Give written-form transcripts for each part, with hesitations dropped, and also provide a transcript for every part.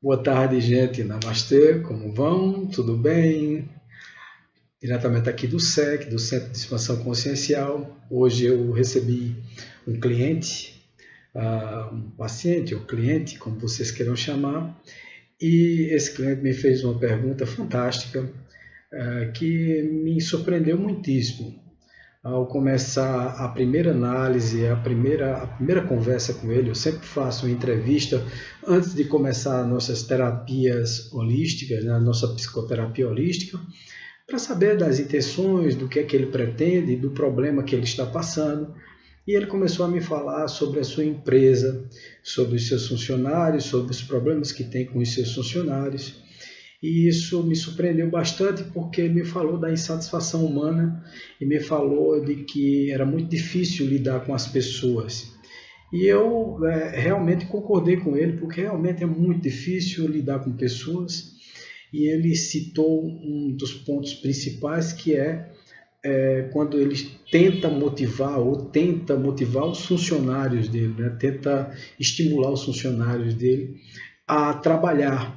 Boa tarde, gente. Namastê, como vão? Tudo bem? Diretamente aqui do SEC, do Centro de Expansão Consciencial. Hoje eu recebi um cliente, um paciente ou cliente, como vocês queiram chamar, e esse cliente me fez uma pergunta fantástica, que me surpreendeu muitíssimo. Ao começar a primeira análise, a primeira conversa com ele, eu sempre faço uma entrevista antes de começar nossas terapias holísticas, né, a nossa psicoterapia holística, para saber das intenções, do que é que ele pretende, do problema que ele está passando. E ele começou a me falar sobre a sua empresa, sobre os seus funcionários, sobre os problemas que tem com os seus funcionários. E isso me surpreendeu bastante porque me falou da insatisfação humana e me falou de que era muito difícil lidar com as pessoas. E eu realmente concordei com ele, porque realmente é muito difícil lidar com pessoas. E ele citou um dos pontos principais, que é quando ele tenta motivar ou tenta motivar os funcionários dele, né? Tenta estimular os funcionários dele a trabalhar.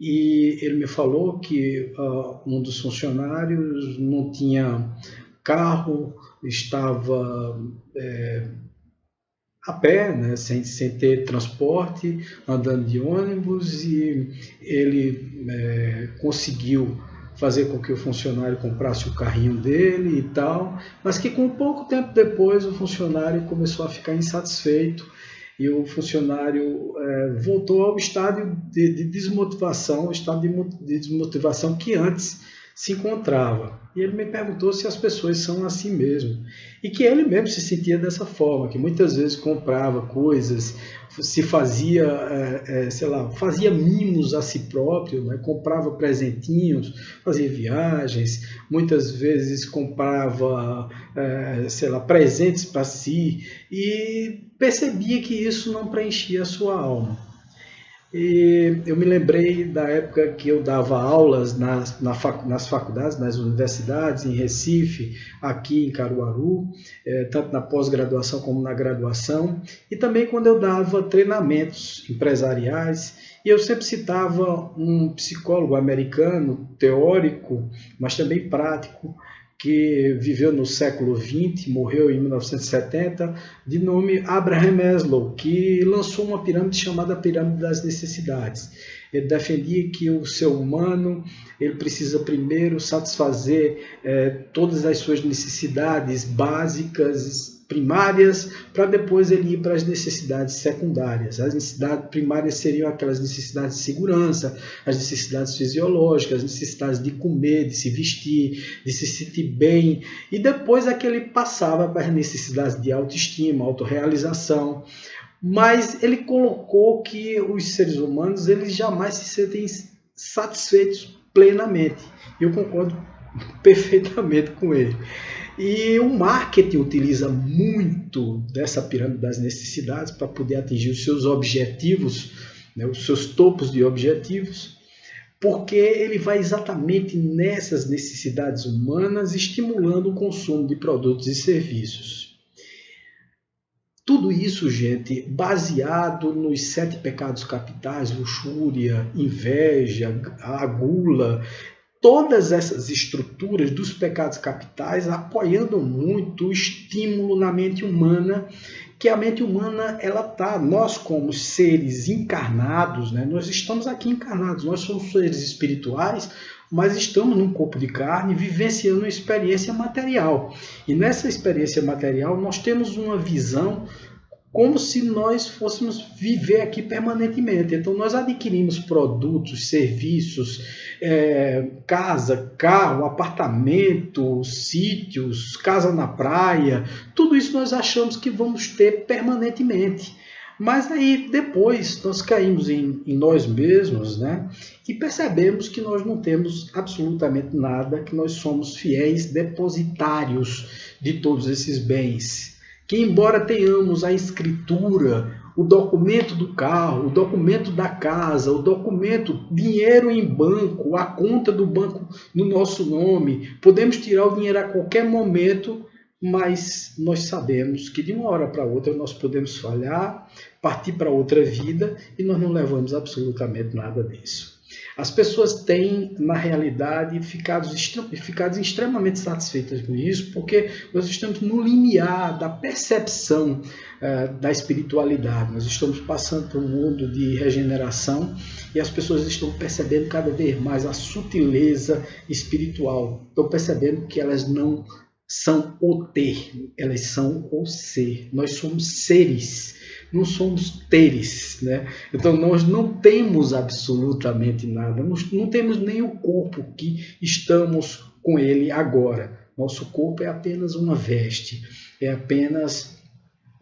E ele me falou que um dos funcionários não tinha carro, estava a pé, né, sem ter transporte, andando de ônibus, e ele conseguiu fazer com que o funcionário comprasse o carrinho dele e tal, mas que com pouco tempo depois o funcionário começou a ficar insatisfeito e o funcionário voltou ao estado de desmotivação, o estado de desmotivação que antes se encontrava. E ele me perguntou se as pessoas são assim mesmo. E que ele mesmo se sentia dessa forma, que muitas vezes comprava coisas, se fazia, sei lá, fazia mimos a si próprio, né? Comprava presentinhos, fazia viagens, muitas vezes comprava, sei lá, presentes para si, e percebia que isso não preenchia a sua alma. E eu me lembrei da época que eu dava aulas nas faculdades, nas universidades, em Recife, aqui em Caruaru, tanto na pós-graduação como na graduação, e também quando eu dava treinamentos empresariais, e eu sempre citava um psicólogo americano, teórico, mas também prático, que viveu no século XX, morreu em 1970, de nome Abraham Maslow, que lançou uma pirâmide chamada Pirâmide das Necessidades. Ele defendia que o ser humano ele precisa primeiro satisfazer todas as suas necessidades básicas, primárias, para depois ele ir para as necessidades secundárias. As necessidades primárias seriam aquelas necessidades de segurança, as necessidades fisiológicas, as necessidades de comer, de se vestir, de se sentir bem, e depois é que ele passava para as necessidades de autoestima, autorrealização. Mas ele colocou que os seres humanos eles jamais se sentem satisfeitos plenamente. Eu concordo perfeitamente com ele. E o marketing utiliza muito dessa pirâmide das necessidades para poder atingir os seus objetivos, né, os seus topos de objetivos, porque ele vai exatamente nessas necessidades humanas, estimulando o consumo de produtos e serviços. Tudo isso, gente, baseado nos 7 pecados capitais: luxúria, inveja, a gula, todas essas estruturas dos pecados capitais apoiando muito o estímulo na mente humana, que a mente humana, ela tá, nós como seres encarnados, né, nós estamos aqui encarnados, nós somos seres espirituais, mas estamos num corpo de carne vivenciando uma experiência material. E nessa experiência material nós temos uma visão como se nós fôssemos viver aqui permanentemente. Então, nós adquirimos produtos, serviços, casa, carro, apartamento, sítios, casa na praia, tudo isso nós achamos que vamos ter permanentemente. Mas aí depois nós caímos em nós mesmos, né? E percebemos que nós não temos absolutamente nada, que nós somos fiéis depositários de todos esses bens, que embora tenhamos a escritura, o documento do carro, o documento da casa, o documento, dinheiro em banco, a conta do banco no nosso nome, podemos tirar o dinheiro a qualquer momento, mas nós sabemos que de uma hora para outra nós podemos falhar, partir para outra vida e nós não levamos absolutamente nada disso. As pessoas têm, na realidade, ficado extremamente satisfeitas com isso, porque nós estamos no limiar da percepção da espiritualidade. Nós estamos passando por um mundo de regeneração e as pessoas estão percebendo cada vez mais a sutileza espiritual. Estão percebendo que elas não são o ter, elas são o ser. Nós somos seres, não somos teres, né? Então nós não temos absolutamente nada, não temos nem o corpo que estamos com ele agora. Nosso corpo é apenas uma veste, é apenas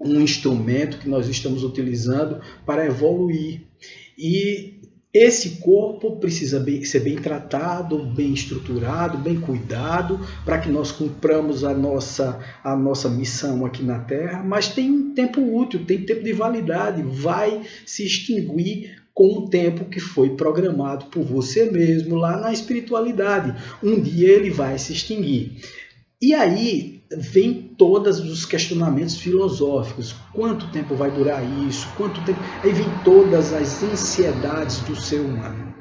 um instrumento que nós estamos utilizando para evoluir. E esse corpo precisa ser bem tratado, bem estruturado, bem cuidado, para que nós cumpramos a nossa missão aqui na Terra, mas tem um tempo útil, tem tempo de validade, vai se extinguir com o tempo que foi programado por você mesmo lá na espiritualidade. Um dia ele vai se extinguir. E aí vem todos os questionamentos filosóficos. Quanto tempo vai durar isso? Quanto tempo? Aí vem todas as ansiedades do ser humano.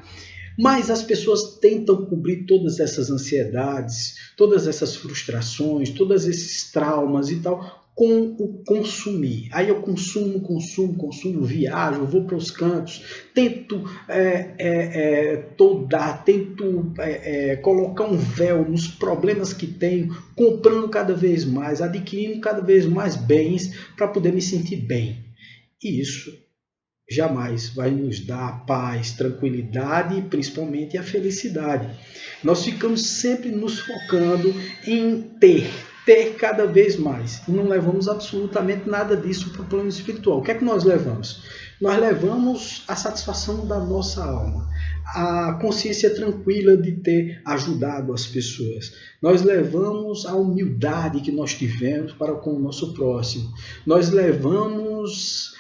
Mas as pessoas tentam cobrir todas essas ansiedades, todas essas frustrações, todos esses traumas e tal, com o consumir. Aí eu consumo, viajo, vou para os cantos, tento colocar um véu nos problemas que tenho, comprando cada vez mais, adquirindo cada vez mais bens para poder me sentir bem. E isso jamais vai nos dar paz, tranquilidade e principalmente a felicidade. Nós ficamos sempre nos focando em ter cada vez mais. E não levamos absolutamente nada disso para o plano espiritual. O que é que nós levamos? Nós levamos a satisfação da nossa alma, a consciência tranquila de ter ajudado as pessoas. Nós levamos a humildade que nós tivemos para com o nosso próximo. Nós levamos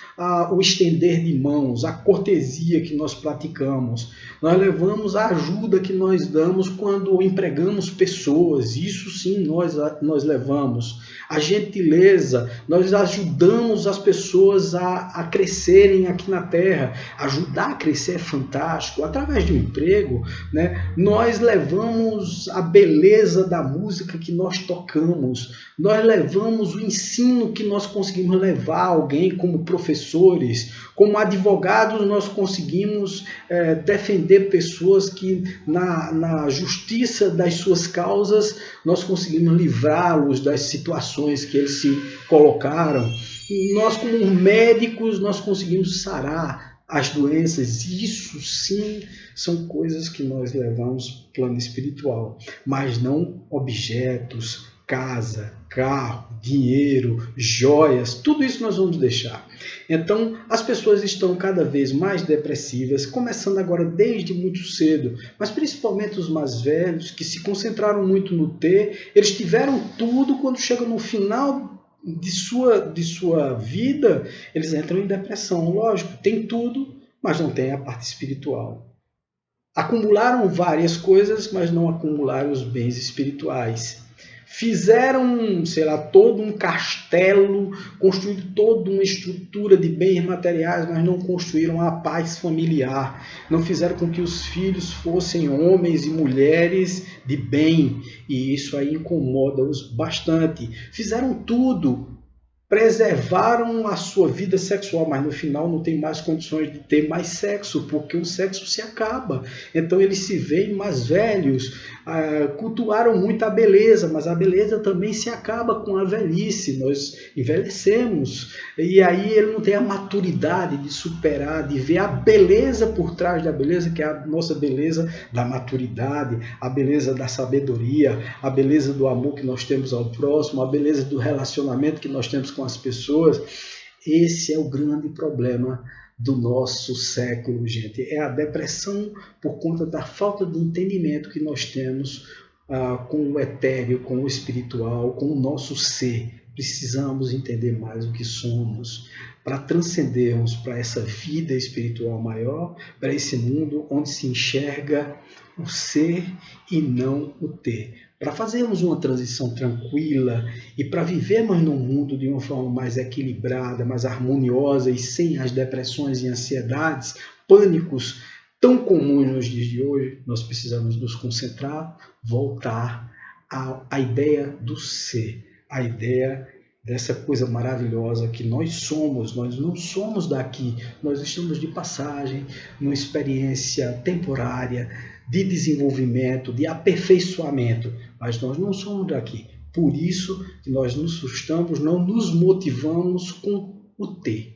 o estender de mãos, a cortesia que nós praticamos. Nós levamos a ajuda que nós damos quando empregamos pessoas. Isso sim nós levamos. A gentileza, nós ajudamos as pessoas a crescerem aqui na Terra. Ajudar a crescer é fantástico. Através de um emprego, né, nós levamos a beleza da música que nós tocamos. Nós levamos o ensino que nós conseguimos levar a alguém como professores. Como advogados, nós conseguimos defender pessoas que, na justiça das suas causas, nós conseguimos livrá-los das situações que eles se colocaram. Nós, como médicos, nós conseguimos sarar as doenças. Isso, sim, são coisas que nós levamos para o plano espiritual, mas não objetos, casa, carro, dinheiro, joias, tudo isso nós vamos deixar. Então, as pessoas estão cada vez mais depressivas, começando agora desde muito cedo, mas principalmente os mais velhos, que se concentraram muito no ter, eles tiveram tudo, quando chegam no final de sua vida, eles entram em depressão. Lógico, tem tudo, mas não tem a parte espiritual. Acumularam várias coisas, mas não acumularam os bens espirituais. Fizeram, sei lá, todo um castelo, construíram toda uma estrutura de bens materiais, mas não construíram a paz familiar. Não fizeram com que os filhos fossem homens e mulheres de bem. E isso aí incomoda-os bastante. Fizeram tudo. Preservaram a sua vida sexual, mas no final não tem mais condições de ter mais sexo, porque o sexo se acaba. Então eles se veem mais velhos, cultuaram muito a beleza, mas a beleza também se acaba com a velhice. Nós envelhecemos e aí ele não tem a maturidade de superar, de ver a beleza por trás da beleza, que é a nossa beleza da maturidade, a beleza da sabedoria, a beleza do amor que nós temos ao próximo, a beleza do relacionamento que nós temos com as pessoas. Esse é o grande problema do nosso século, gente. É a depressão por conta da falta de entendimento que nós temos com o etéreo, com o espiritual, com o nosso ser. Precisamos entender mais o que somos para transcendermos para essa vida espiritual maior, para esse mundo onde se enxerga o ser e não o ter. Para fazermos uma transição tranquila e para vivermos num mundo de uma forma mais equilibrada, mais harmoniosa e sem as depressões e ansiedades, pânicos tão comuns nos dias de hoje, nós precisamos nos concentrar, voltar à ideia do ser, a ideia dessa coisa maravilhosa que nós somos. Nós não somos daqui, nós estamos de passagem, numa experiência temporária, de desenvolvimento, de aperfeiçoamento, mas nós não somos daqui. Por isso que nós nos sustamos, não nos motivamos com o ter.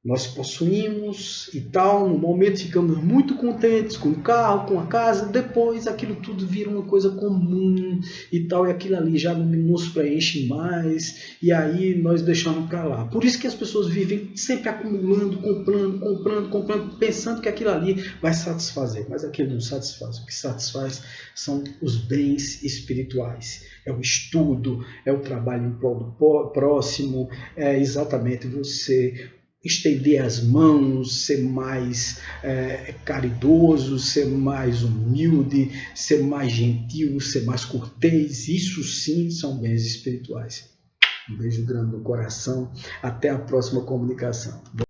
Nós possuímos e tal, no momento ficamos muito contentes com o carro, com a casa, depois aquilo tudo vira uma coisa comum e tal, e aquilo ali já não nos preenche mais, e aí nós deixamos para lá. Por isso que as pessoas vivem sempre acumulando, comprando, pensando que aquilo ali vai satisfazer, mas aquilo não satisfaz. O que satisfaz são os bens espirituais. É o estudo, é o trabalho em prol do próximo, é exatamente você estender as mãos, ser mais caridoso, ser mais humilde, ser mais gentil, ser mais cortês. Isso sim são bens espirituais. Um beijo grande no coração. Até a próxima comunicação.